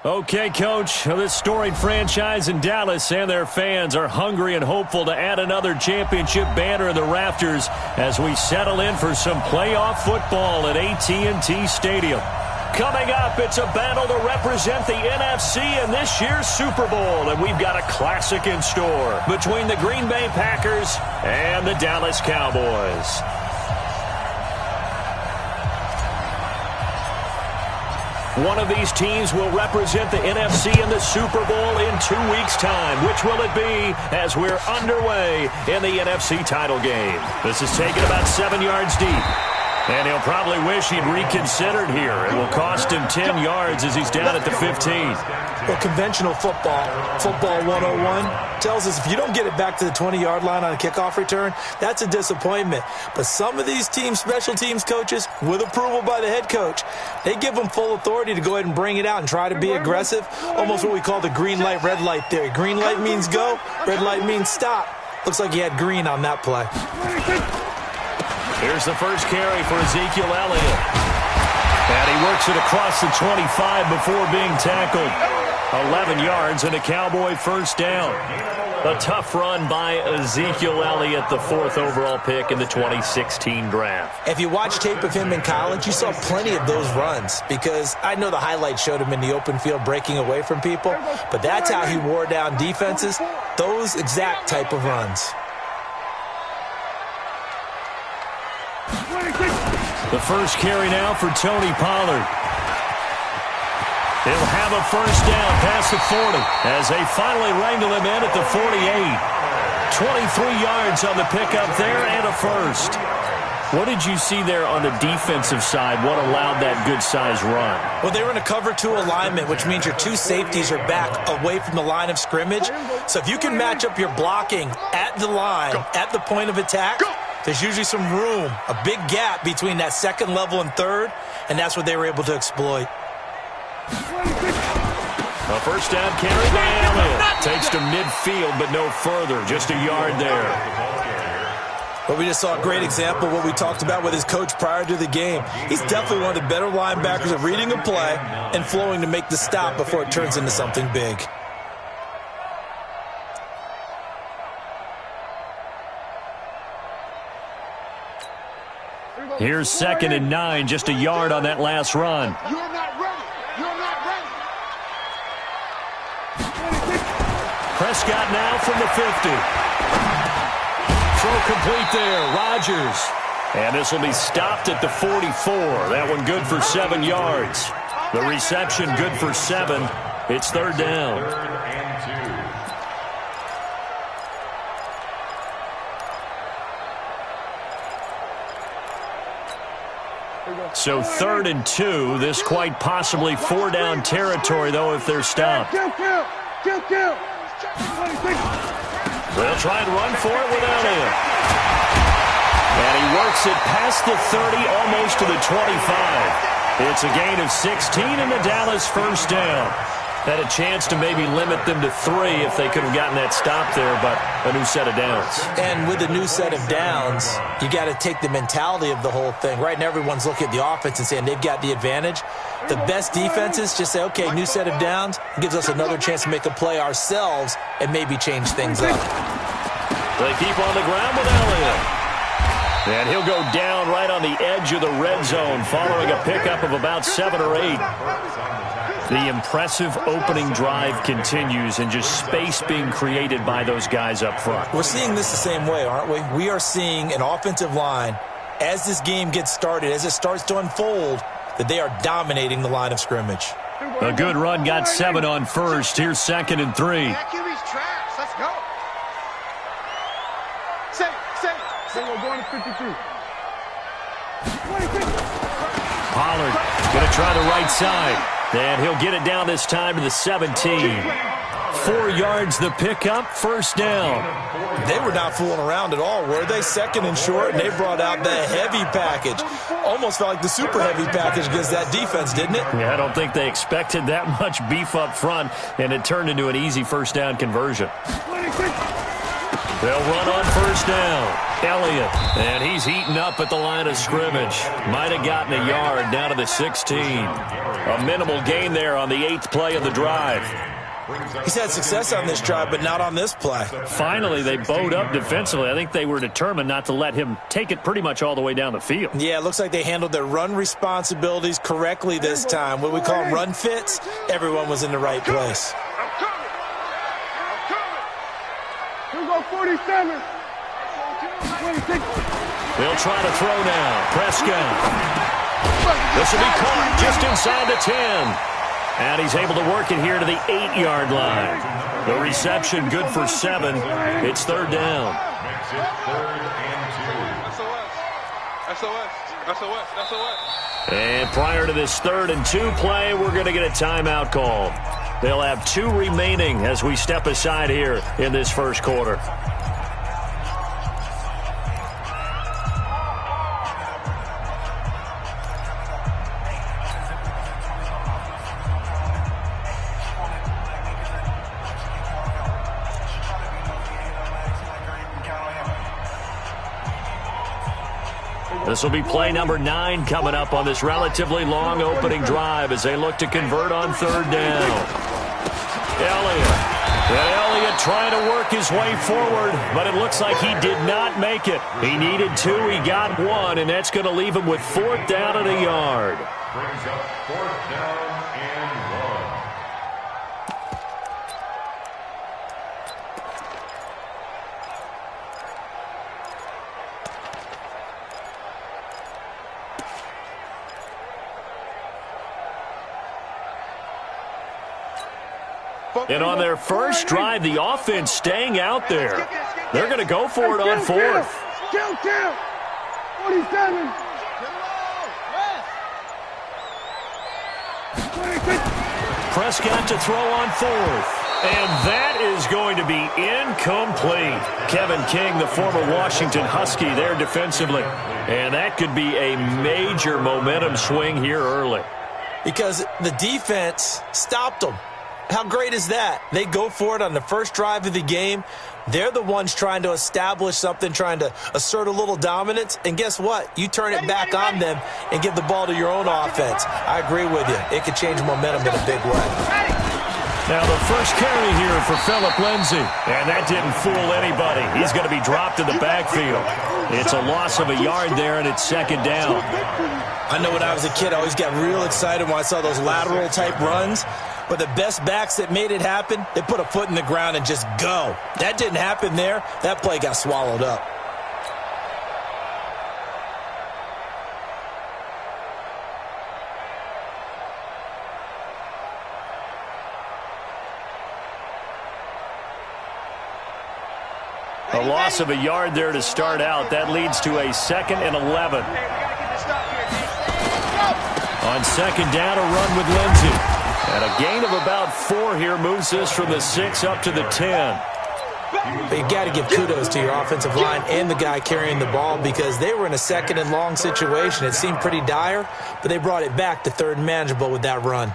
Okay, Coach, this storied franchise in Dallas and their fans are hungry and hopeful to add another championship banner in the rafters as we settle in for some playoff football at AT&T Stadium. Coming up, it's a battle to represent the NFC in this year's Super Bowl, and we've got a classic in store between the Green Bay Packers and the Dallas Cowboys. One of these teams will represent the NFC in the Super Bowl in 2 weeks' time. Which will it be as we're underway in the NFC title game? This is taken about 7 yards deep. And he'll probably wish he'd reconsidered here. It will cost him 10 yards as he's down at the 15. Well, conventional football 101, tells us if you don't get it back to the 20-yard line on a kickoff return, that's a disappointment. But some of these teams, special teams coaches, with approval by the head coach, they give them full authority to go ahead and bring it out and try to be aggressive. Almost what we call the green light, red light theory. Green light means go, red light means stop. Looks like he had green on that play. Here's the first carry for Ezekiel Elliott. And he works it across the 25 before being tackled. 11 yards and a Cowboy first down. A tough run by Ezekiel Elliott, the 4th overall pick in the 2016 draft. If you watch tape of him in college, you saw plenty of those runs because I know the highlights showed him in the open field breaking away from people, but that's how he wore down defenses, those exact type of runs. The first carry now for Tony Pollard. He'll have a first down past the 40 as they finally wrangle him in at the 48. 23 yards on the pickup there and a first. What did you see there on the defensive side? What allowed that good-sized run? Well, they were in a cover 2 alignment, which means your 2 safeties are back away from the line of scrimmage. So if you can match up your blocking at the line, at the point of attack, there's usually some room, a big gap between that second level and third, and that's what they were able to exploit. A first down carry by Elliott. Takes to midfield, but no further. Just a yard there. But we just saw a great example of what we talked about with his coach prior to the game. He's definitely one of the better linebackers at reading a play and flowing to make the stop before it turns into something big. Here's 2nd and 9, just a yard on that last run. You're not ready. You're not ready. Prescott now from the 50. Throw complete there, Rodgers. And this will be stopped at the 44. That one good for 7 yards. The reception good for 7. It's 3rd down. So 3rd and 2. This quite possibly 4-down territory, though, if they're stopped. Kill. They'll try and run for it without him. And he works it past the 30, almost to the 25. It's a gain of 16 and the Dallas first down. Had a chance to maybe limit them to 3 if they could have gotten that stop there, but a new set of downs. And with a new set of downs, you got to take the mentality of the whole thing. Right now, everyone's looking at the offense and saying they've got the advantage. The best defenses just say, okay, new set of downs. It gives us another chance to make a play ourselves and maybe change things up. They keep on the ground with Elliott. And he'll go down right on the edge of the red zone following a pickup of about 7 or 8. The impressive opening drive continues and just space being created by those guys up front. We're seeing this the same way, aren't we? We are seeing an offensive line, as this game gets started, as it starts to unfold, that they are dominating the line of scrimmage. A good run got 7 on first. Here's 2nd and 3. QB's trash. Let's go. Say, we're going to 52. Pollard going to try the right side. And he'll get it down this time to the 17. 4 yards the pickup, first down. They were not fooling around at all, were they? 2nd and short, and they brought out the heavy package. Almost felt like the super heavy package against that defense, didn't it? Yeah, I don't think they expected that much beef up front, and it turned into an easy first down conversion. They'll run on first down. Elliott, and he's eaten up at the line of scrimmage. Might have gotten a yard down to the 16. A minimal gain there on the 8th play of the drive. He's had success on this drive, but not on this play. Finally, they bowed up defensively. I think they were determined not to let him take it pretty much all the way down the field. Yeah, it looks like they handled their run responsibilities correctly this time. What we call run fits, everyone was in the right place. I'm coming. Here go 47. 26. They'll try to throw now. Prescott. This will be caught just inside the 10. And he's able to work it here to the 8-yard line. The reception good for 7. It's third down. SOS. And prior to this 3rd and 2 play, we're going to get a timeout call. They'll have 2 remaining as we step aside here in this first quarter. This will be play number 9 coming up on this relatively long opening drive as they look to convert on third down. Elliott trying to work his way forward, but it looks like he did not make it. He needed 2, he got 1, and that's going to leave him with 4th down and a yard. Brings up 4th down and 1. And on their first drive, the offense staying out there. They're going to go for it on 4th. Kill. 47. Prescott to throw on 4th. And that is going to be incomplete. Kevin King, the former Washington Husky, there defensively. And that could be a major momentum swing here early. Because the defense stopped them. How great is that? They go for it on the first drive of the game. They're the ones trying to establish something, trying to assert a little dominance. And guess what? You turn it back on them and give the ball to your own offense. I agree with you. It could change momentum in a big way. Now the first carry here for Phillip Lindsay. And that didn't fool anybody. He's going to be dropped in the backfield. It's a loss of a yard there, and it's second down. I know when I was a kid, I always got real excited when I saw those lateral-type runs. But the best backs that made it happen, they put a foot in the ground and just go. That didn't happen there. That play got swallowed up. A loss of a yard there to start out. That leads to a 2nd and 11. On second down, a run with Lindsay. And a gain of about 4 here moves this from the 6 up to the 10. But you've got to give kudos to your offensive line and the guy carrying the ball because they were in a 2nd and long situation. It seemed pretty dire, but they brought it back to 3rd and manageable with that run.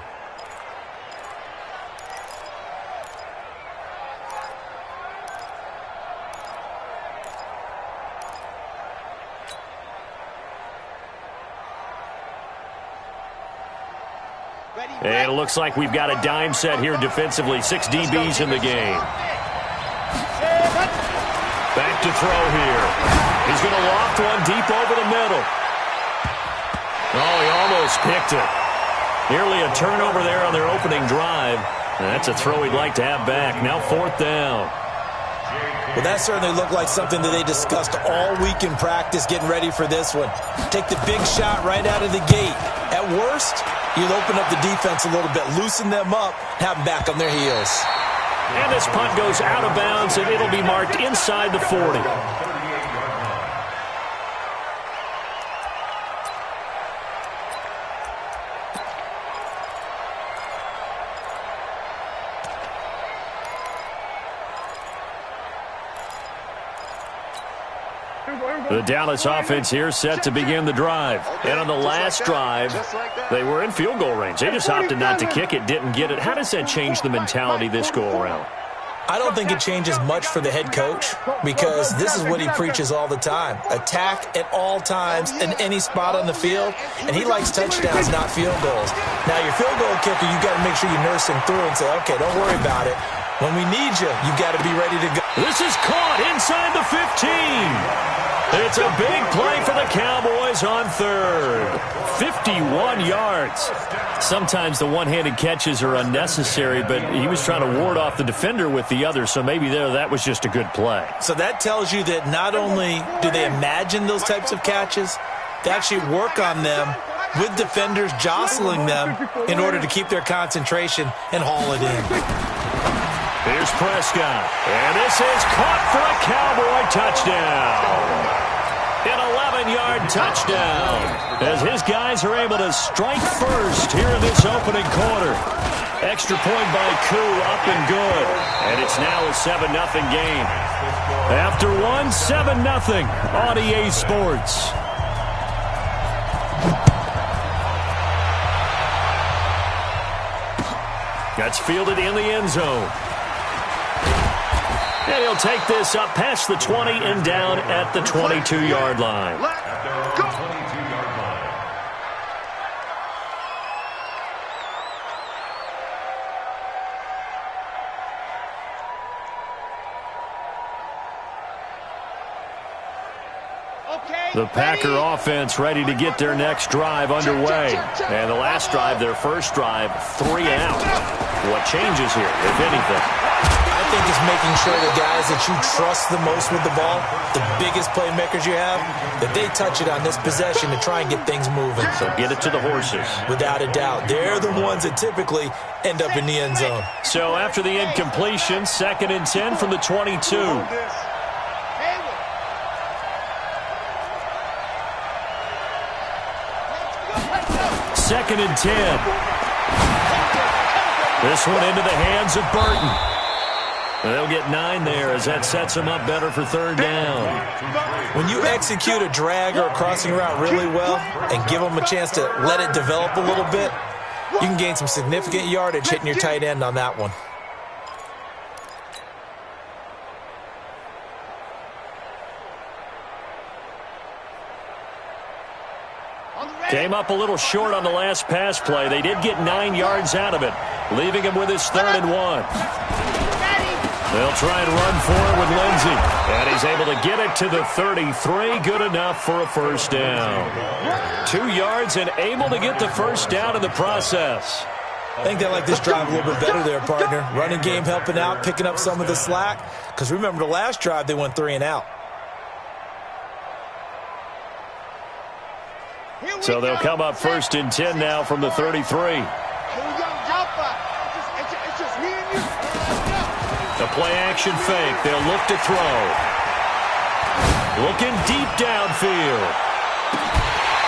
And it looks like we've got a dime set here defensively. 6 DBs in the game. Back to throw here. He's going to loft one deep over the middle. Oh, he almost picked it. Nearly a turnover there on their opening drive. And that's a throw he'd like to have back. Now 4th down. Well, that certainly looked like something that they discussed all week in practice getting ready for this one. Take the big shot right out of the gate. At worst, you'll open up the defense a little bit, loosen them up, have them back on their heels. And this punt goes out of bounds, and it'll be marked inside the 40. The Dallas offense here set to begin the drive. And on the last drive, they were in field goal range. They just opted not to kick it, didn't get it. How does that change the mentality this go-around? I don't think it changes much for the head coach because this is what he preaches all the time. Attack at all times in any spot on the field, and he likes touchdowns, not field goals. Now, your field goal kicker, you got to make sure you nurse him through and say, okay, don't worry about it. When we need you, you got to be ready to go. This is caught inside the 15. It's a big play for the Cowboys on third. 51 yards. Sometimes the one-handed catches are unnecessary, but he was trying to ward off the defender with the other, so maybe that was just a good play. So that tells you that not only do they imagine those types of catches, they actually work on them with defenders jostling them in order to keep their concentration and haul it in. Here's Prescott, and this is caught for a Cowboy touchdown. An 11-yard touchdown as his guys are able to strike first here in this opening quarter. Extra point by Koo, up and good. And it's now a 7-0 game. After one, 7-0 on EA Sports. That's fielded in the end zone. And he'll take this up past the 20 and down at the 22-yard line. The Packer offense ready to get their next drive underway. And the last drive, their first drive, 3 out. What changes here, if anything? I think it's making sure the guys that you trust the most with the ball, the biggest playmakers you have, that they touch it on this possession to try and get things moving. So get it to the horses. Without a doubt. They're the ones that typically end up in the end zone. So after the incompletion, 2nd and 10 from the 22. 2nd and 10. This one into the hands of Burton. They'll get 9 there as that sets them up better for 3rd down. When you execute a drag or a crossing route really well and give them a chance to let it develop a little bit, you can gain some significant yardage hitting your tight end on that one. Came up a little short on the last pass play. They did get 9 yards out of it, leaving him with his 3rd and 1. They'll try and run for it with Lindsey. And he's able to get it to the 33. Good enough for a 1st down. 2 yards and able to get the 1st down in the process. I think they like this drive a little bit better there, partner. Running game helping out, picking up some of the slack. Because remember the last drive, they went 3 and out. So they'll come up 1st and 10 now from the 33. The play-action fake. They'll look to throw. Looking deep downfield.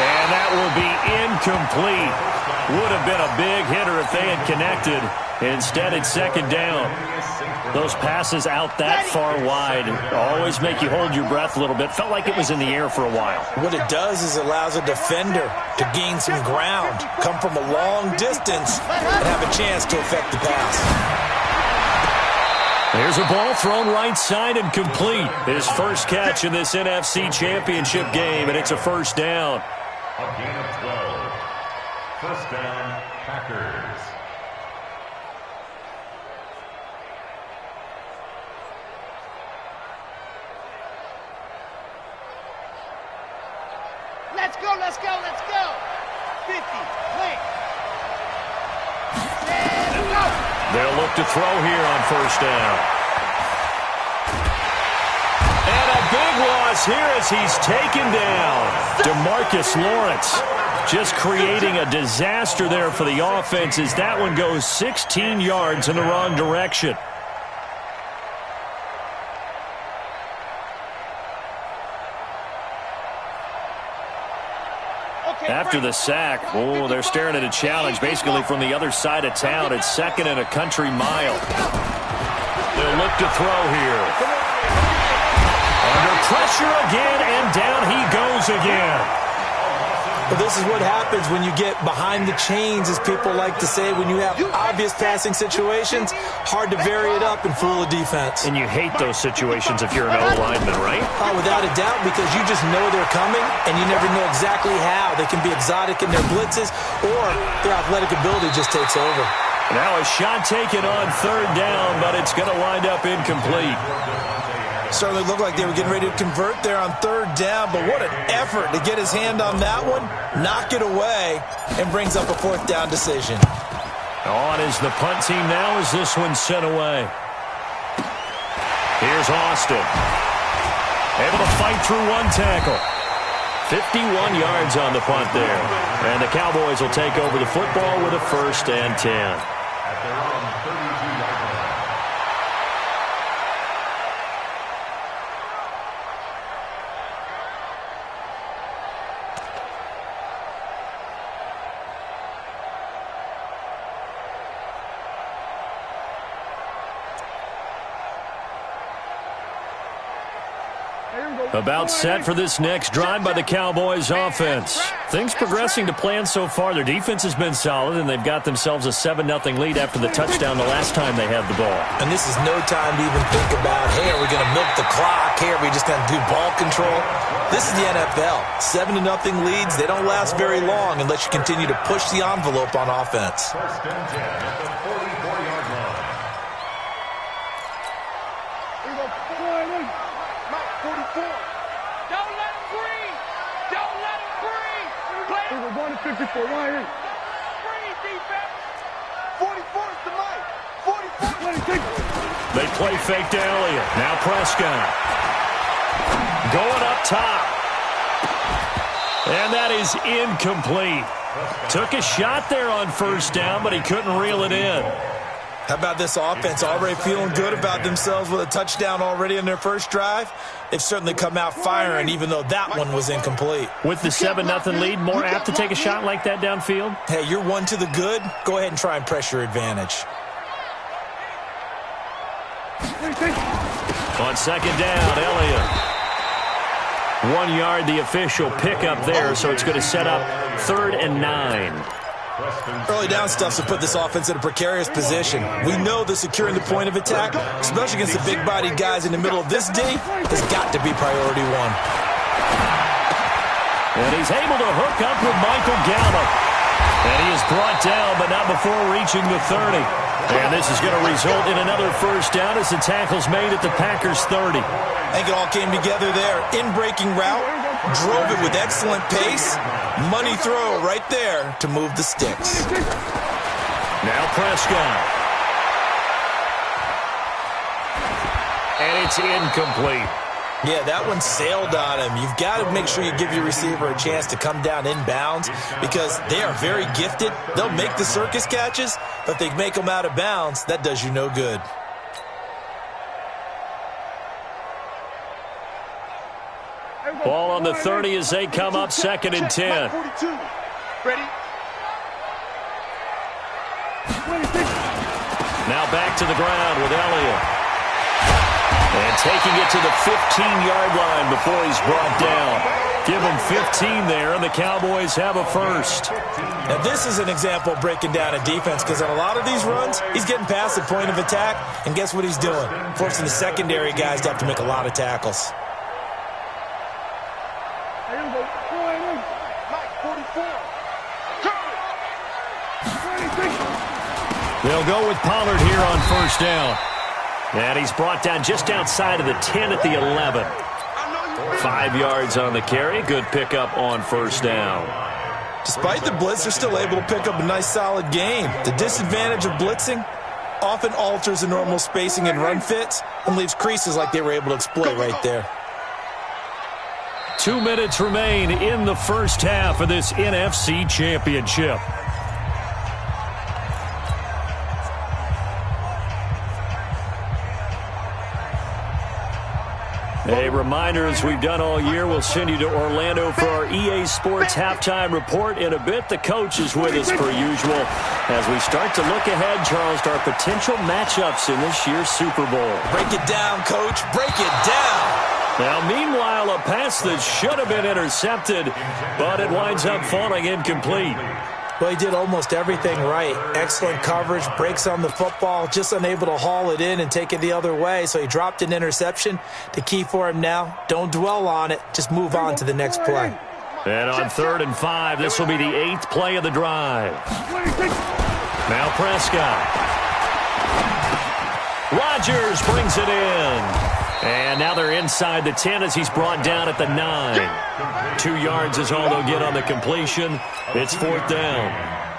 And that will be incomplete. Would have been a big hitter if they had connected. Instead, it's 2nd down. Those passes out that far wide always make you hold your breath a little bit. Felt like it was in the air for a while. What it does is it allows a defender to gain some ground, come from a long distance, and have a chance to affect the pass. There's a ball thrown right side and complete. His first catch in this NFC Championship game, and it's a 1st down. A gain of 12. 1st down, Packers. Let's go, let's go, let's go. 50, wait. And go. They'll look to throw here on 1st down. And a big loss here as he's taken down. DeMarcus Lawrence just creating a disaster there for the offense as that one goes 16 yards in the wrong direction. After the sack, they're staring at a challenge basically from the other side of town. It's 2nd and a country mile. They'll look to throw here. Under pressure again, and down he goes again. Well, this is what happens when you get behind the chains, as people like to say. When you have obvious passing situations, hard to vary it up and fool a defense. And you hate those situations if you're an O-lineman, right? Oh, without a doubt, because you just know they're coming, and you never know exactly how. They can be exotic in their blitzes, or their athletic ability just takes over. Now a shot taken on third down, but it's going to wind up incomplete. Certainly looked like they were getting ready to convert there on third down, but what an effort to get his hand on that one, knock it away, and brings up a fourth down decision. On is the punt team now as this one's sent away. Here's Austin. Able to fight through one tackle. 51 yards on the punt there. And the Cowboys will take over the football with a 1st and 10. At their own 32-yard line. About set for this next drive by the Cowboys offense. Things progressing to plan so far. Their defense has been solid, and they've got themselves a 7-0 lead after the touchdown the last time they had the ball. And this is no time to even think about, hey, are we going to milk the clock? Hey, are we just going to do ball control? This is the NFL. 7-0 leads, they don't last very long unless you continue to push the envelope on offense. 1st and 10 at the 44-yard line. Mike, 44. Don't let him breathe. Don't let him breathe. Play it. We're going to 54. Why here? Breathe, defense. 44 is the Mike. 44. They play fake to Elliott. Now Prescott. Going up top. And that is incomplete. Took a shot there on 1st down, but he couldn't reel it in. How about this offense already feeling good about themselves with a touchdown already in their first drive? They've certainly come out firing, even though that one was incomplete. With the 7-0 lead, more apt to take a shot like that downfield? Hey, you're one to the good. Go ahead and try and press your advantage. On 2nd down, Elliott. 1 yard, the official pickup there, so it's going to set up 3rd and 9. Early down stuff to put this offense in a precarious position. We know that securing the point of attack, especially against the big-bodied guys in the middle of this D, has got to be priority one. And he's able to hook up with Michael Gallup. And he is brought down, but not before reaching the 30. And this is going to result in another 1st down as the tackle's made at the Packers' 30. I think it all came together there. In-breaking route, drove it with excellent pace. Money throw right there to move the sticks. Now Prescott. And it's incomplete. Yeah, that one sailed on him. You've got to make sure you give your receiver a chance to come down inbounds because they are very gifted. They'll make the circus catches, but if they make them out of bounds, that does you no good. Ball on the 30 as they come up 2nd and 10. 42. Ready? Now back to the ground with Elliott. And taking it to the 15-yard line before he's brought down. Give him 15 there, and the Cowboys have a 1st. Now, this is an example of breaking down a defense because on a lot of these runs, he's getting past the point of attack, and guess what he's doing? Forcing the secondary guys to have to make a lot of tackles. Mike, 44. They'll go with Pollard here on 1st down. And he's brought down just outside of the 10 at the 11. 5 yards on the carry. Good pickup on 1st down. Despite the blitz, they're still able to pick up a nice, solid game. The disadvantage of blitzing often alters the normal spacing and run fits and leaves creases like they were able to exploit right there. 2 minutes remain in the 1st half of this NFC Championship. A reminder, as we've done all year, we'll send you to Orlando for our EA Sports halftime report. In a bit, the coach is with us per usual as we start to look ahead, Charles, to our potential matchups in this year's Super Bowl. Break it down, Coach. Break it down. Now, meanwhile, a pass that should have been intercepted, but it winds up falling incomplete. Well, he did almost everything right. Excellent coverage, breaks on the football, just unable to haul it in and take it the other way, so he dropped an interception. The key for him now, don't dwell on it, just move on to the next play. And on 3rd and 5, this will be the 8th play of the drive. Now Prescott. Rodgers brings it in. And now they're inside the 10 as he's brought down at the 9. 2 yards is all they'll get on the completion. It's 4th down.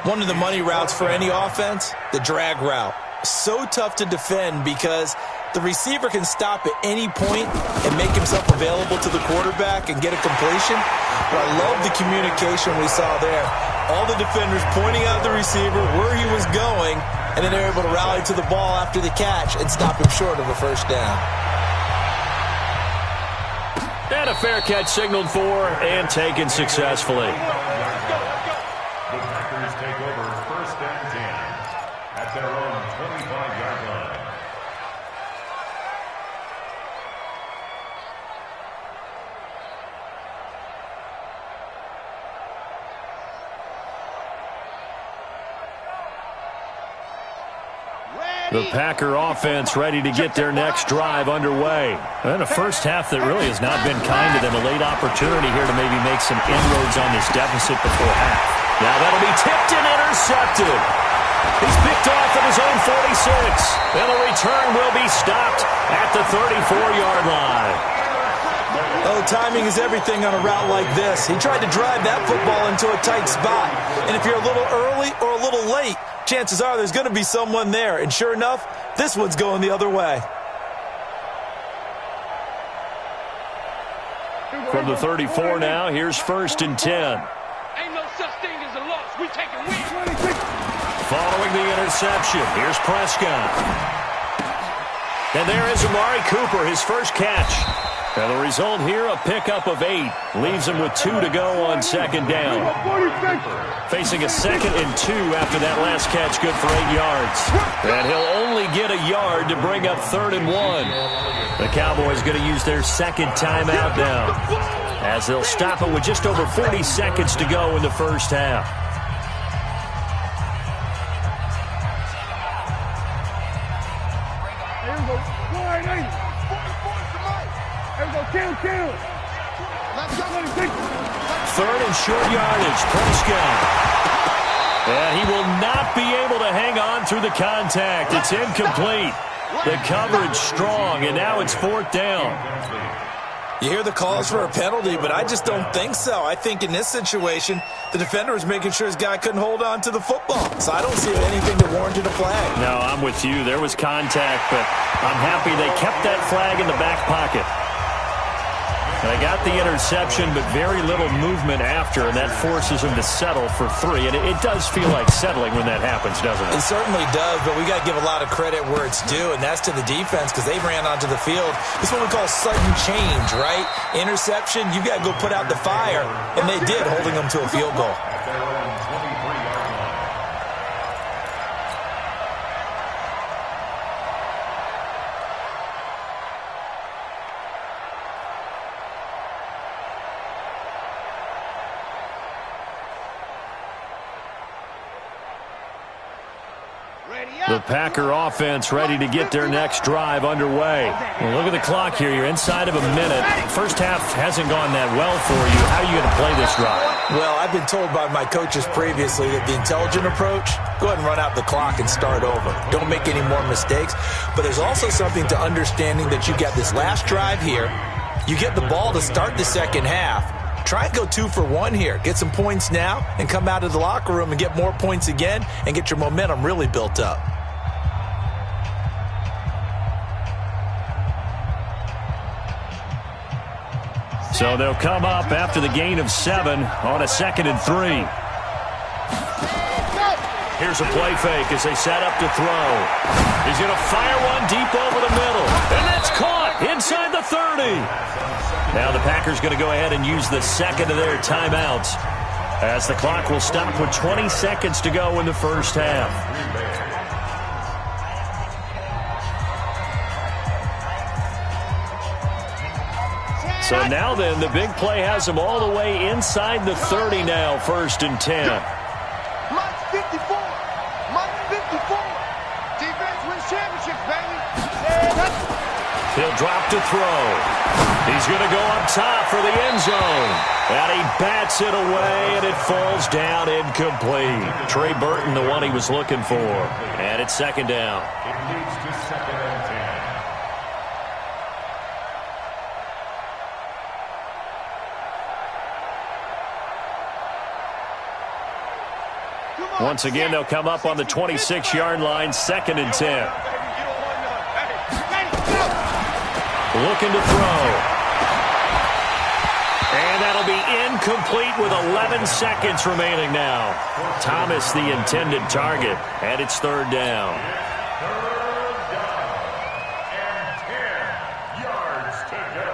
One of the money routes for any offense, the drag route. So tough to defend because the receiver can stop at any point and make himself available to the quarterback and get a completion. But I love the communication we saw there. All the defenders pointing out the receiver where he was going, and then they're able to rally to the ball after the catch and stop him short of a first down. And a fair catch signaled for and taken successfully. The Packers take over 1st and 10 at their own 25-yard line. The Packer offense ready to get their next drive underway. And a first half that really has not been kind to them. A late opportunity here to maybe make some inroads on this deficit before half. Now that'll be tipped and intercepted. He's picked off at his own 46. And the return will be stopped at the 34-yard line. Oh, timing is everything on a route like this. He tried to drive that football into a tight spot. And if you're a little early or a little late, chances are there's going to be someone there. And sure enough, this one's going the other way. From the 34 now, here's 1st and 10. Ain't no such thing as a loss. We take a win. Following the interception, here's Prescott. And there is Amari Cooper, his first catch. And the result here, a pickup of 8. Leaves him with 2 to go on 2nd down. Facing a 2nd and 2 after that last catch, good for 8 yards. And he'll only get a yard to bring up 3rd and 1. The Cowboys going to use their 2nd timeout now, as they'll stop it with just over 40 seconds to go in the first half. Third and short yardage, Prescott. And he will not be able to hang on through the contact. It's incomplete. The coverage strong, and now it's 4th down. You hear the calls for a penalty, but I just don't think so. I think in this situation, the defender was making sure his guy couldn't hold on to the football. So I don't see anything that warranted a flag. No, I'm with you. There was contact, but I'm happy they kept that flag in the back pocket. They got the interception, but very little movement after, and that forces him to settle for 3. And it does feel like settling when that happens, doesn't it? It certainly does, but we got to give a lot of credit where it's due, and that's to the defense because they ran onto the field. This is what we call sudden change, right? Interception, you got to go put out the fire, and they did, holding them to a field goal. The Packer offense ready to get their next drive underway. Well, look at the clock here. You're inside of a minute. First half hasn't gone that well for you. How are you going to play this drive? Well, I've been told by my coaches previously that the intelligent approach, go ahead and run out the clock and start over. Don't make any more mistakes. But there's also something to understanding that you got this last drive here. You get the ball to start the second half. Try and go 2 for 1 here. Get some points now and come out of the locker room and get more points again and get your momentum really built up. So they'll come up after the gain of 7 on a 2nd and 3. Here's a play fake as they set up to throw. He's going to fire one deep over the middle. And that's caught inside the 30. Now the Packers going to go ahead and use the 2nd of their timeouts, as the clock will stop with 20 seconds to go in the first half. So now then, the big play has them all the way inside the 30 now, 1st and 10. Mike's 54. Mike's 54. Defense wins championships, baby. He'll drop to throw. He's going to go up top for the end zone. And he bats it away, and it falls down incomplete. Trey Burton, the one he was looking for. And it's 2nd down. It leads to 2nd and 10. Once again, they'll come up on the 26-yard line, 2nd and 10. Looking to throw. And that'll be incomplete with 11 seconds remaining now. Thomas, the intended target, and it's 3rd down. 3rd down and 10 yards to go.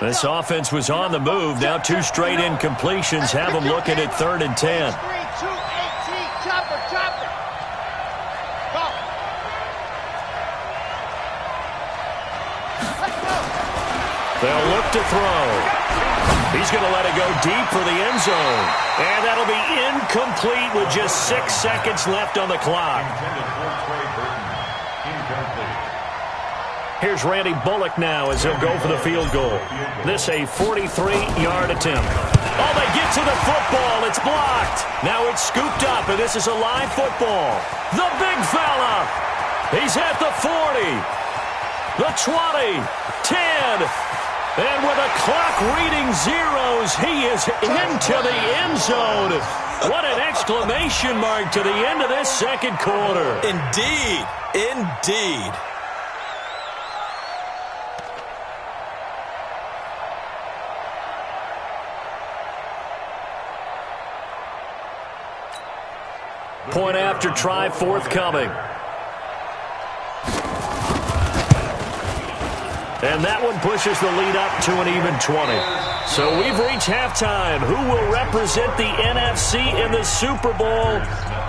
This offense was on the move. Now 2 straight incompletions have them looking at 3rd and 10. They'll look to throw. He's going to let it go deep for the end zone. And that'll be incomplete with just 6 seconds left on the clock. Here's Randy Bullock now as he'll go for the field goal. This a 43-yard attempt. Oh, they get to the football. It's blocked. Now it's scooped up, and this is a live football. The big fella. He's at the 40. The 20. 10. And with a clock reading zeros, he is into the end zone. What an exclamation mark to the end of this 2nd quarter. Indeed. Indeed. Point after try forthcoming. And that one pushes the lead up to an even 20. So we've reached halftime. Who will represent the NFC in the Super Bowl?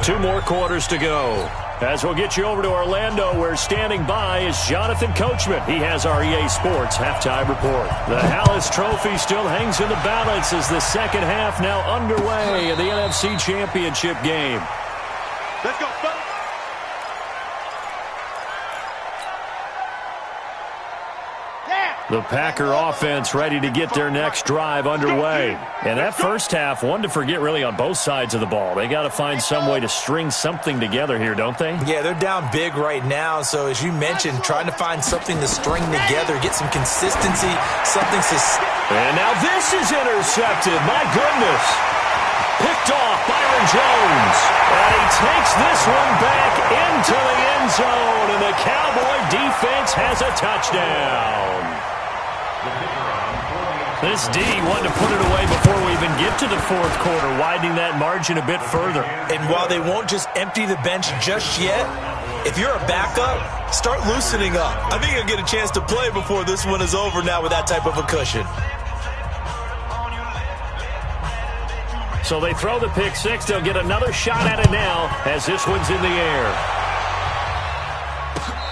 2 more quarters to go. As we'll get you over to Orlando, where standing by is Jonathan Coachman. He has our EA Sports halftime report. The Hallis Trophy still hangs in the balance as the 2nd half now underway in the NFC Championship game. Let's go, fellas. The Packer offense ready to get their next drive underway. And that first half, one to forget really on both sides of the ball. They got to find some way to string something together here, don't they? Yeah, they're down big right now. So as you mentioned, trying to find something to string together, get some consistency, something. And now this is intercepted. My goodness. Picked off Byron Jones. And he takes this one back into the end zone. And the Cowboy defense has a touchdown. This D wanted to put it away before we even get to the 4th quarter, widening that margin a bit further. And while they won't just empty the bench just yet, if you're a backup, start loosening up. I think you'll get a chance to play before this one is over now with that type of a cushion. So they throw the pick 6. They'll get another shot at it now as this one's in the air.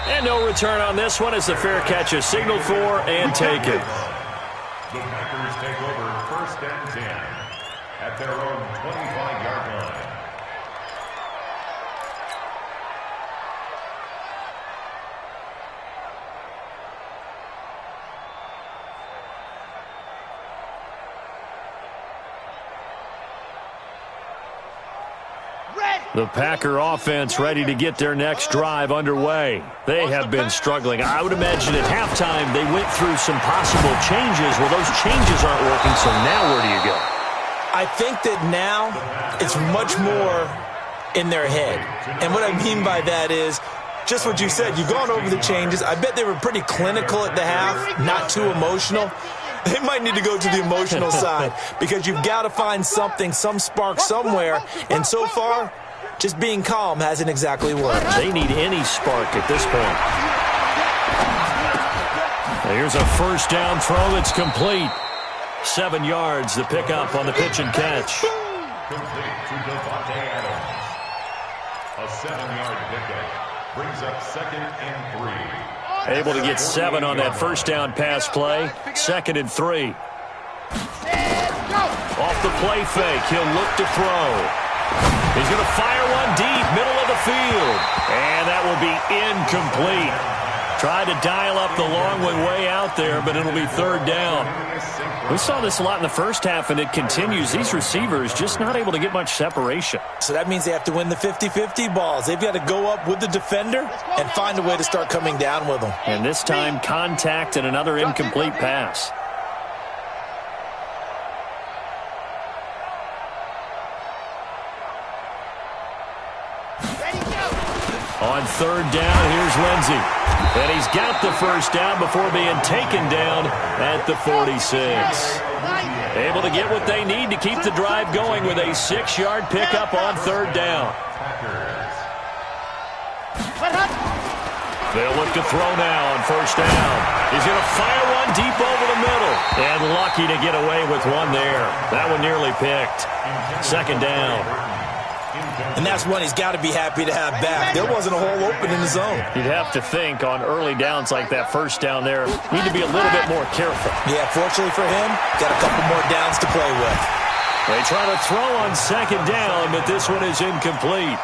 And no return on this one as the fair catch is signaled for and taken. The Packers take over 1st and 10 at their own 25-yard line. The Packer offense ready to get their next drive underway. They have been struggling. I would imagine at halftime they went through some possible changes. Well, those changes aren't working, so now where do you go? I think that now it's much more in their head. And what I mean by that is just what you said. You've gone over the changes. I bet they were pretty clinical at the half, not too emotional. They might need to go to the emotional side because you've got to find something, some spark somewhere. And so far, just being calm hasn't exactly worked. They need any spark at this point. Here's a 1st down throw that's complete. 7 yards, the pickup on the pitch and catch. Complete to Devontae Adams. A 7-yard pickup brings up 2nd and 3. Able to get 7 on that first down pass play. 2nd and 3. Off the play fake, he'll look to throw. He's going to fire one deep, middle of the field. And that will be incomplete. Tried to dial up the long one way out there, but it'll be 3rd down. We saw this a lot in the first half, and it continues. These receivers just not able to get much separation. So that means they have to win the 50-50 balls. They've got to go up with the defender and find a way to start coming down with them. And this time, contact and another incomplete pass. On 3rd down, here's Lindsey. And he's got the first down before being taken down at the 46. Able to get what they need to keep the drive going with a 6-yard pickup on 3rd down. They'll look to throw now on 1st down. He's going to fire one deep over the middle. And lucky to get away with one there. That one nearly picked. 2nd down. And that's one he's got to be happy to have back. There wasn't a hole open in the zone. You'd have to think on early downs like that 1st down there, need to be a little bit more careful. Yeah, fortunately for him, got a couple more downs to play with. They try to throw on 2nd down, but this one is incomplete.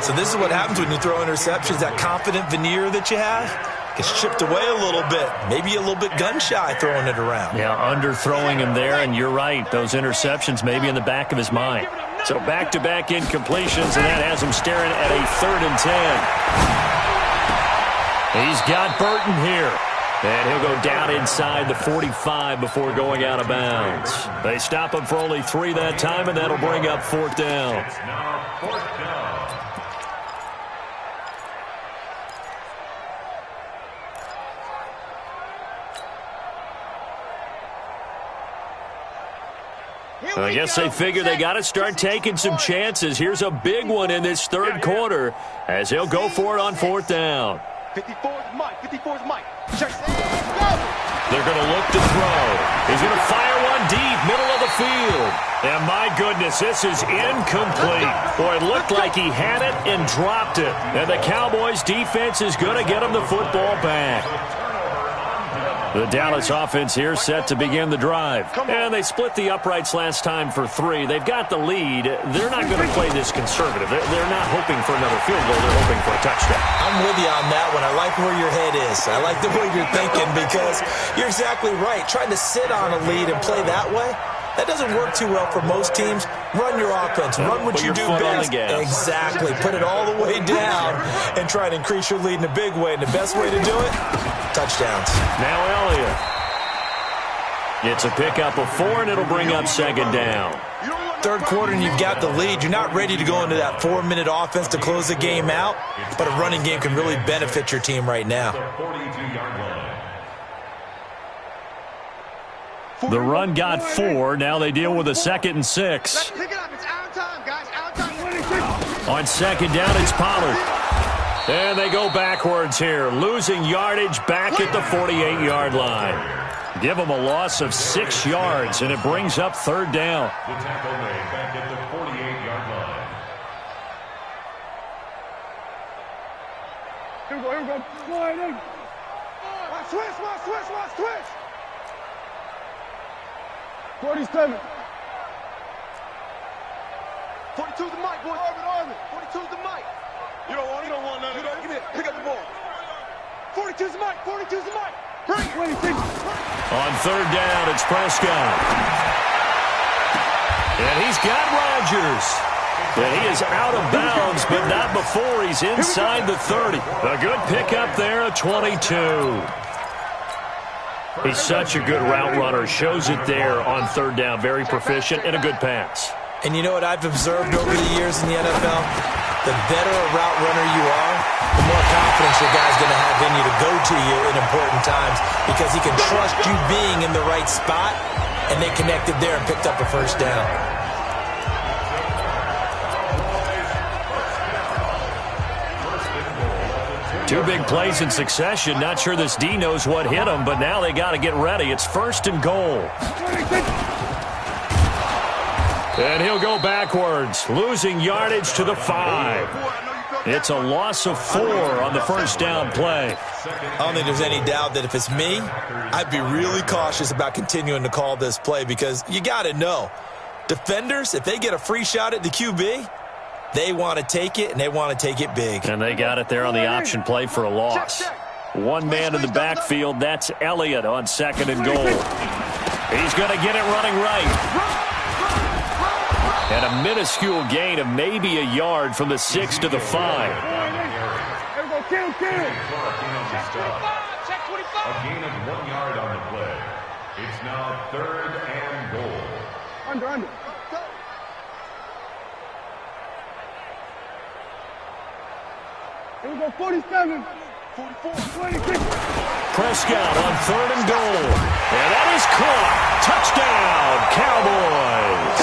So this is what happens when you throw interceptions. That confident veneer that you have gets chipped away a little bit. Maybe a little bit gun-shy throwing it around. Yeah, underthrowing him there, and you're right. Those interceptions may be in the back of his mind. So back-to-back incompletions, and that has him staring at a 3rd and 10. He's got Burton here. And he'll go down inside the 45 before going out of bounds. They stop him for only 3 that time, and that'll bring up 4th down. It's now 4th down. I guess they figure they got to start taking some chances. Here's a big one in this 3rd quarter as he'll go for it on 4th down. 54's Mike. 54's Mike. They're going to look to throw. He's going to fire one deep, middle of the field. And my goodness, this is incomplete. Boy, it looked like he had it and dropped it. And the Cowboys defense is going to get him the football back. The Dallas offense here set to begin the drive. And they split the uprights last time for 3. They've got the lead. They're not going to play this conservative. They're not hoping for another field goal. They're hoping for a touchdown. I'm with you on that one. I like where your head is. I like the way you're thinking because you're exactly right. Trying to sit on a lead and play that way, that doesn't work too well for most teams. Run your offense. Run what you do best. Exactly. Put it all the way down and try to increase your lead in a big way. And the best way to do it, touchdowns. Now Elliott. It's a pickup of 4, and it'll bring up 2nd down. 3rd quarter, and you've got the lead. You're not ready to go into that 4-minute offense to close the game out, but a running game can really benefit your team right now. The run got 4. Now they deal with a 2nd and 6. Pick it up. It's our time, guys. Our time. On 2nd down, it's Pollard. And they go backwards here, losing yardage back at the 48-yard line. Give them a loss of 6 yards, and it brings up 3rd down. The tackle made back at the 48-yard line. Here we go. Sliding. Switch. 47. 42's the mic, boys. Arvin. 42's the mic. You don't want none. You don't. Give it. Pick up the ball. 42's the mic. Bring it. On 3rd down, it's Prescott. And he's got Rodgers. And he is out of bounds, but not before he's inside the 30. A good pickup there, a 22. He's such a good route runner. Shows it there on 3rd down. Very proficient and a good pass. And you know what I've observed over the years in the NFL? The better a route runner you are, the more confidence your guy's going to have in you to go to you in important times because he can trust you being in the right spot, and they connected there and picked up a 1st down. Two big plays in succession. Not sure this D knows what hit him, but now they got to get ready. It's 1st and goal. And he'll go backwards, losing yardage to the 5. It's a loss of 4 on the first down play. I don't think there's any doubt that if it's me, I'd be really cautious about continuing to call this play because you got to know, defenders, if they get a free shot at the QB, they want to take it, and they want to take it big. And they got it there on the option play for a loss. One man in the backfield, that's Elliott on 2nd and goal. He's going to get it running right. And a minuscule gain of maybe a yard from the 6 to the 5. A gain of 1 yard on the play. It's now 3rd and goal. Under. Here we go, 47. 44. 26. Prescott on 3rd and goal. And that is caught. Touchdown, Cowboys.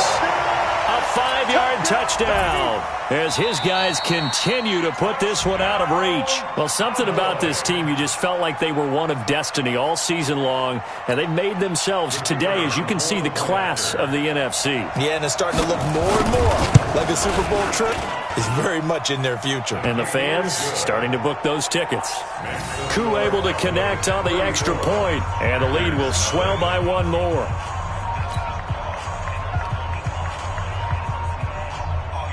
A 5-yard touchdown as his guys continue to put this one out of reach. Well, something about this team, you just felt like they were one of destiny all season long, and they made themselves today, as you can see, the class of the NFC. Yeah, and it's starting to look more and more like a Super Bowl trip is very much in their future. And the fans starting to book those tickets. Koo able to connect on the extra point, and the lead will swell by 1 more.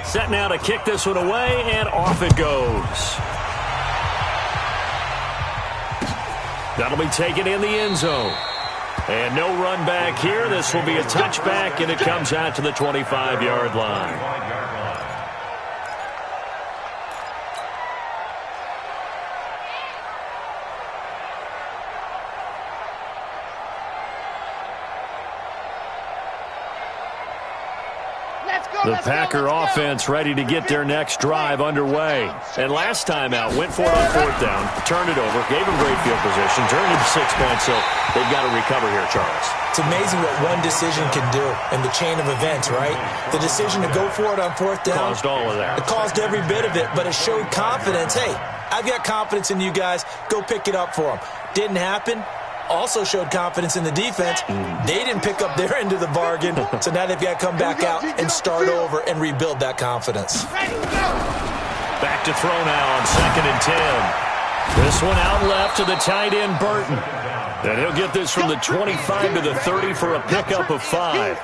Set now to kick this one away, and off it goes. That'll be taken in the end zone. And no run back here. This will be a touchback, and it comes out to the 25-yard line. The Packer offense ready to get their next drive underway. And last time out, went for it on 4th down, turned it over, gave them great field position, turned it to 6 points, so they've got to recover here, Charles. It's amazing what one decision can do in the chain of events, right? The decision to go for it on 4th down. Caused all of that. It caused every bit of it, but it showed confidence. Hey, I've got confidence in you guys. Go pick it up for them. Didn't happen. Also showed confidence in the defense. They didn't pick up their end of the bargain, so now they've got to come back out and start over and rebuild that confidence. Back to throw now on 2nd and 10. This one out left to the tight end, Burton. And he'll get this from the 25 to the 30 for a pickup of 5.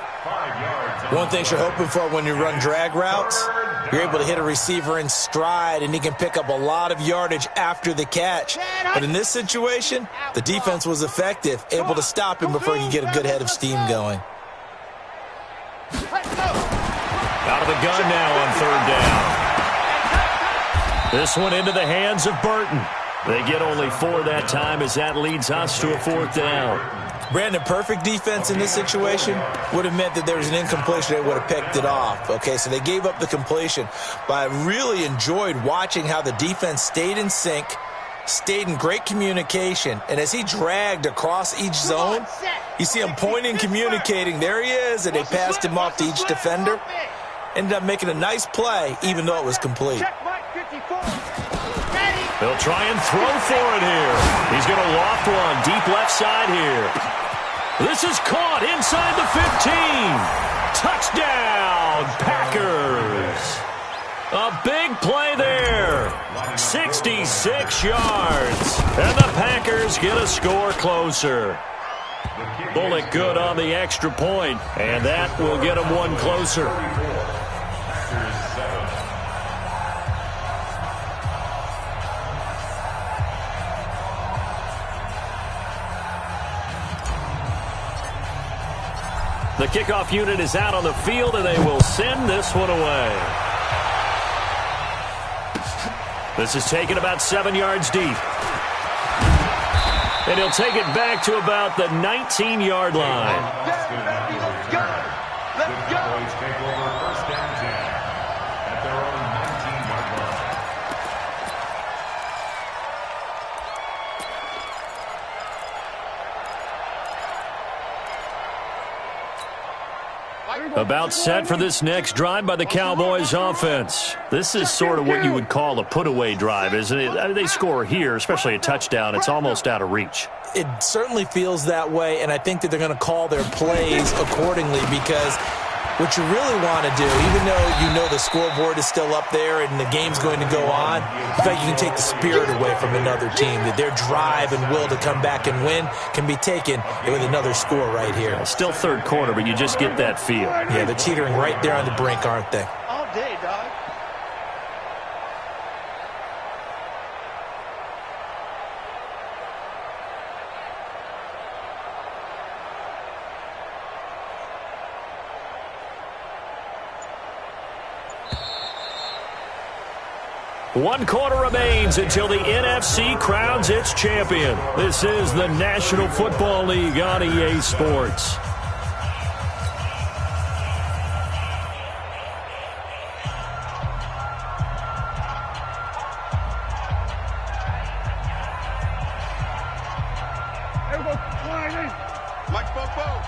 One thing you're hoping for when you run drag routes, you're able to hit a receiver in stride, and he can pick up a lot of yardage after the catch. But in this situation, the defense was effective, able to stop him before he could get a good head of steam going. Out of the gun now on 3rd down. This one into the hands of Burton. They get only 4 that time as that leads us to a 4th down. Brandon, perfect defense in this situation would have meant that there was an incompletion. They would have picked it off. Okay, so they gave up the completion. But I really enjoyed watching how the defense stayed in sync, stayed in great communication, and as he dragged across each zone, you see him pointing, communicating. There he is, and they passed him off to each defender. Ended up making a nice play, even though it was complete. They'll try and throw for it here. He's going to loft one deep left side here. This is caught inside the 15. Touchdown, Packers. A big play there. 66 yards. And the Packers get a score closer. Bullock good on the extra point, and that will get them 1 closer. The kickoff unit is out on the field, and they will send this one away. This is taken about 7 yards deep. And he'll take it back to about the 19-yard line. Let's go. Let's go. Cowboys take over 1st and 10 at their own 19-yard line. About set for this next drive by the Cowboys offense. This is sort of what you would call a put-away drive, isn't it? I mean, they score here, especially a touchdown. It's almost out of reach. It certainly feels that way, and I think that they're going to call their plays accordingly because What you really want to do, even though you know the scoreboard is still up there and the game's going to go on, in fact, you can take the spirit away from another team, that their drive and will to come back and win can be taken with another score right here. Still third quarter, but you just get that feel. Yeah, they're teetering right there on the brink, aren't they? All day, dog. One quarter remains until the NFC crowns its champion. This is the National Football League on EA Sports. Mike Bobo.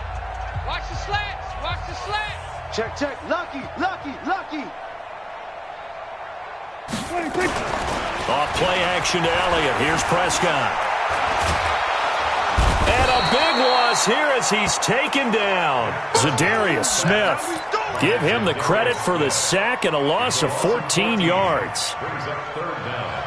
Watch the slants. Watch the slants. Check, check. Lucky, lucky, lucky. Off play action to Elliott. Here's Prescott. And a big loss here as he's taken down. Zadarius Smith. Give him the credit for the sack and a loss of 14 yards. Brings up third down.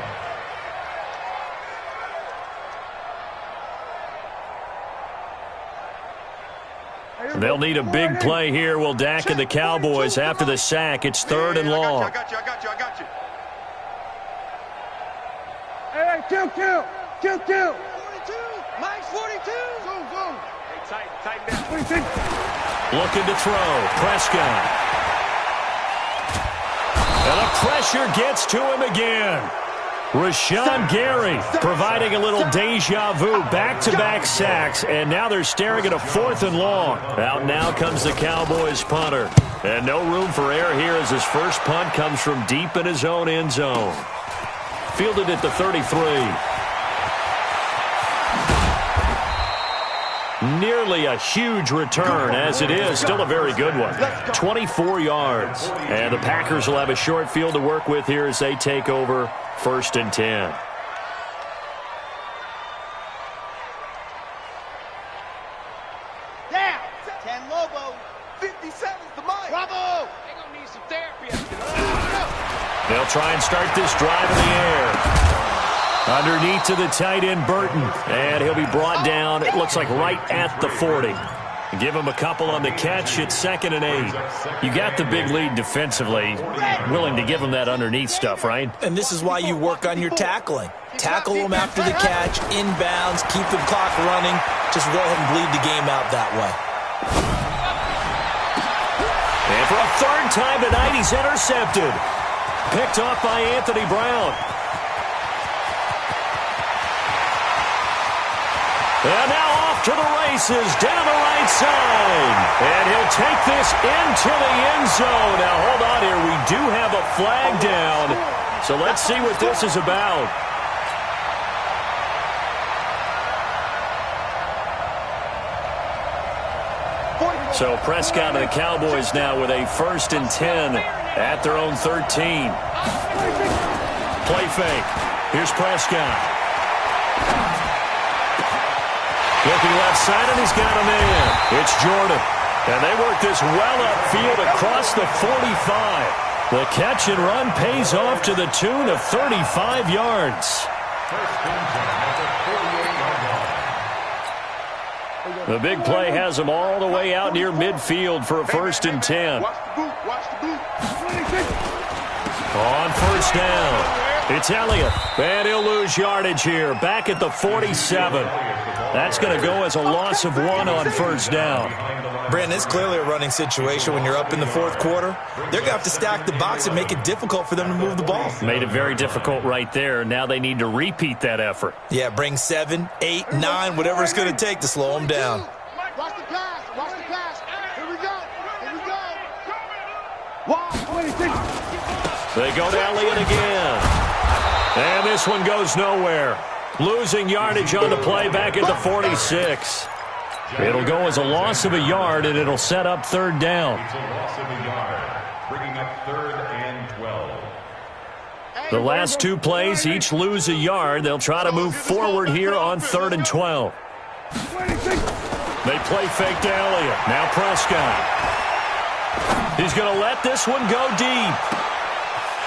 They'll need a big play here. Will Dak and the Cowboys after the sack. It's third and long. I got you. Hey, kill. 42. Mike's 42. Zoom. Hey, tighten down. 26. Looking to throw. Prescott. And the pressure gets to him again. Rashawn Gary providing a little deja vu, back-to-back sacks, and now they're staring at a 4th and long. Out now comes the Cowboys punter. And no room for error here as his first punt comes from deep in his own end zone. Fielded at the 33. Nearly a huge return, as it is still a very good one. 24 yards. And the Packers will have a short field to work with here as they take over 1st and 10. Down. 10 Lobo. 57's the mic. Bravo. They're going to need some therapy after this. They'll try and start this drive in the air. Underneath to the tight end, Burton. And he'll be brought down, it looks like right at the 40. Give him a couple on the catch. It's 2nd and 8. You got the big lead defensively. Willing to give him that underneath stuff, right? And this is why you work on your tackling. Tackle them after the catch, inbounds, keep the clock running. Just go ahead and bleed the game out that way. And for a 3rd time tonight, he's intercepted. Picked off by Anthony Brown. And now off to the races, down the right side. And he'll take this into the end zone. Now, hold on here. We do have a flag down. So let's see what this is about. So Prescott and the Cowboys now with a 1st and 10 at their own 13. Play fake. Here's Prescott. Looking left side, and he's got a man. It's Jordan. And they work this well upfield across the 45. The catch and run pays off to the tune of 35 yards. The big play has them all the way out near midfield for a 1st and 10. Watch the boot. On 1st down, it's Elliott. And he'll lose yardage here, back at the 47. That's going to go as a loss of 1 on 1st down. Brandon, it's clearly a running situation when you're up in the 4th quarter. They're going to have to stack the box and make it difficult for them to move the ball. Made it very difficult right there. Now they need to repeat that effort. Yeah, bring 7, 8, 9, whatever it's going to take to slow them down. Watch the pass. Here we go. Wow, 26. They go to Elliott again. And this one goes nowhere. Losing yardage on the play back at the 46. It'll go as a loss of a yard, and it'll set up 3rd down. It's a loss of a yard, bringing up 3rd and 12. The last 2 plays each lose a yard. They'll try to move forward here on 3rd and 12. They play fake to Elliott. Now Prescott. He's going to let this one go deep.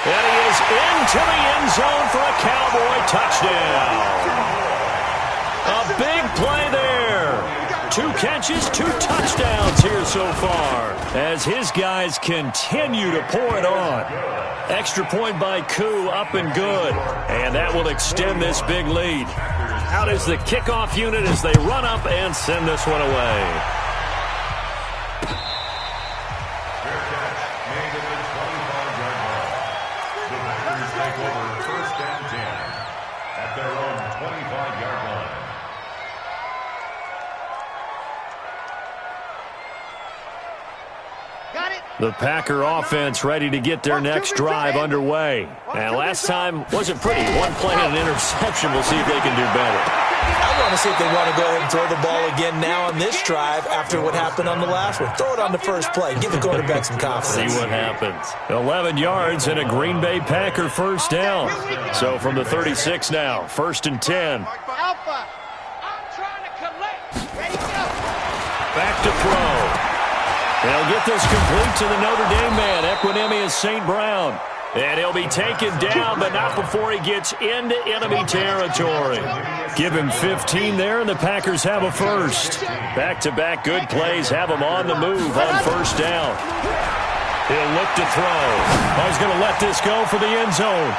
And he is into the end zone for a Cowboy touchdown. A big play there. 2 catches, 2 touchdowns here so far as his guys continue to pour it on. Extra point by Koo, up and good. And that will extend this big lead. Out is the kickoff unit as they run up and send this one away. The Packer offense ready to get their next drive underway. And last time wasn't pretty. 1 play and an interception. We'll see if they can do better. I want to see if they want to go ahead and throw the ball again now on this drive after what happened on the last one. Throw it on the first play. Give the quarterback some confidence. See what happens. 11 yards and a Green Bay Packer first down. So from the 36 now, 1st and 10. Alpha, I'm trying to collect. Ready, go. Back to throw. They'll get this complete to the Notre Dame man, Equinemius St. Brown. And he'll be taken down, but not before he gets into enemy territory. Give him 15 there, and the Packers have a first. Back-to-back good plays have him on the move on first down. He'll look to throw. He's going to let this go for the end zone.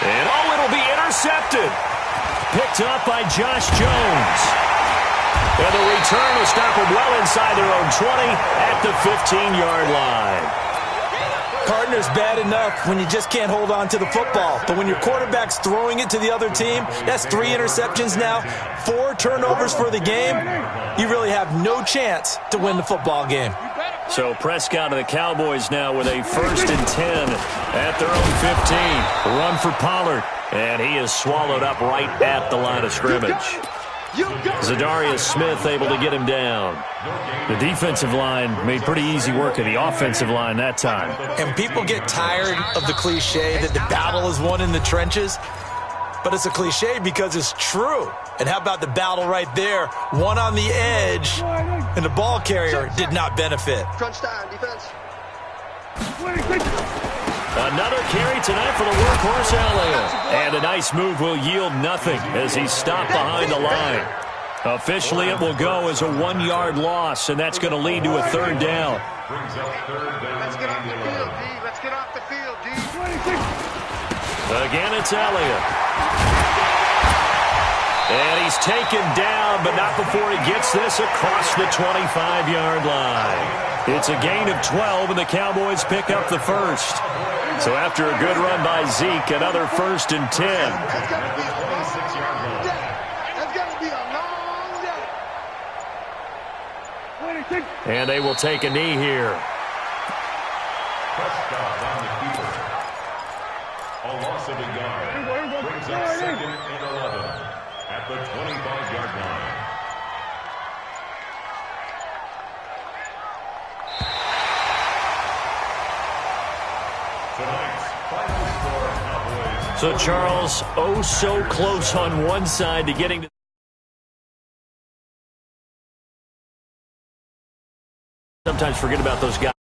And, it'll be intercepted. Picked up by Josh Jones. And the return will stop them well inside their own 20 at the 15-yard line. Partner's bad enough when you just can't hold on to the football. But when your quarterback's throwing it to the other team, that's 3 interceptions now, 4 turnovers for the game. You really have no chance to win the football game. So Prescott and the Cowboys now with a 1st and 10 at their own 15. Run for Pollard. And he is swallowed up right at the line of scrimmage. Zadarius Smith able to get him down. The defensive line made pretty easy work of the offensive line that time. And people get tired of the cliche that the battle is won in the trenches. But it's a cliche because it's true. And how about the battle right there? One on the edge, and the ball carrier did not benefit. Crunch time, defense. Another carry tonight for the workhorse Elliott. And a nice move will yield nothing as he's stopped behind the line. Officially, it will go as a 1-yard loss, and that's going to lead to a 3rd down. Let's get off the field, D. Let's get off the field, D. Again, it's Elliott. And he's taken down, but not before he gets this across the 25-yard line. It's a gain of 12, and the Cowboys pick up the first. So after a good run by Zeke, another 1st and 10. That's got to be a long day. That's got to be a long day. And they will take a knee here. Prescott on the keeper. A loss of a yard. Brings up 2nd and 11 at the 25-yard line. So, Charles, so close on one side to getting to... Sometimes forget about those guys.